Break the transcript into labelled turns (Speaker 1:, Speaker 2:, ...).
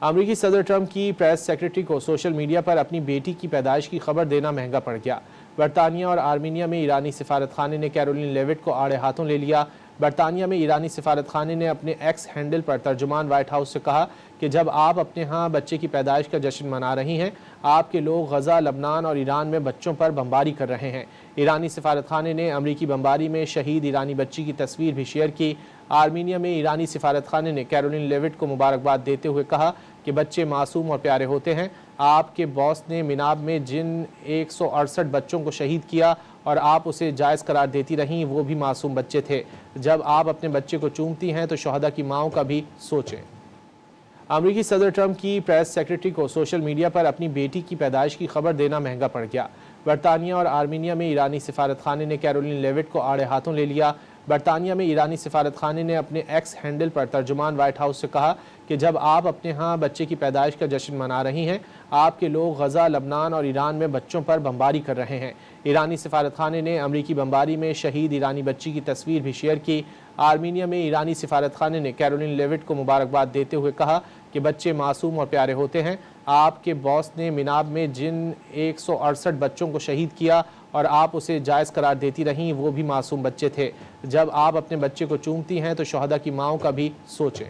Speaker 1: अमरीकी सदर ट्रंप की प्रेस सेक्रेटरी को सोशल मीडिया पर अपनी बेटी की पैदाइश की खबर देना महंगा पड़ गया। बरतानिया और आर्मीनिया में ईरानी सिफारतखाने ने कैरोलिन लेविट को आड़े हाथों ले लिया। बरतानिया में ईरानी सिफारतखाने ने अपने एक्स हैंडल पर तर्जुमान व्हाइट हाउस से कहा कि जब आप अपने यहाँ बच्चे की पैदाइश का जश्न मना रही हैं, आपके लोग गजा, लबनान और ईरान में बच्चों पर बमबारी कर रहे हैं। ईरानी सिफारतखाने ने अमरीकी बमबारी में शहीद ईरानी बच्ची की तस्वीर भी शेयर की। आर्मीनिया में ईरानी सिफारतखाने ने कैरोलिन लेविट को मुबारकबाद देते हुए कहा कि बच्चे मासूम और प्यारे होते हैं। आपके बॉस ने मिनाब में जिन 168 बच्चों को शहीद किया और आप उसे जायज़ करार देती रहीं, वो भी मासूम बच्चे थे। जब आप अपने बच्चे को चूमती हैं तो शहदा की माओं का भी सोचें। अमरीकी सदर ट्रंप की प्रेस सेक्रेटरी को सोशल मीडिया पर अपनी बेटी की पैदाइश की खबर देना महंगा पड़ गया। बरतानिया और आर्मीनिया में ईरानी सिफारतखाने ने कैरोलिन लेविट को आड़े हाथों ले लिया। बरतानिया में ईरानी सिफारतखाने ने अपने एक्स हैंडल पर तर्जुमान व्हाइट हाउस से कहा कि जब आप अपने यहाँ बच्चे की पैदाइश का जश्न मना रही हैं, आपके लोग गजा, लबनान और ईरान में बच्चों पर बमबारी कर रहे हैं। ईरानी सिफारतखाने ने अमरीकी बमबारी में शहीद ईरानी बच्ची की तस्वीर भी शेयर की। आर्मीनिया में ईरानी सिफारतखाने ने कैरोलिन लेविट को मुबारकबाद देते हुए कहा कि बच्चे मासूम और प्यारे होते हैं। आपके बॉस ने मिनाब में जिन 168 बच्चों को शहीद किया और आप उसे जायज़ करार देती रहीं, वो भी मासूम बच्चे थे। जब आप अपने बच्चे को चूमती हैं तो शहदा की माओं का भी सोचें।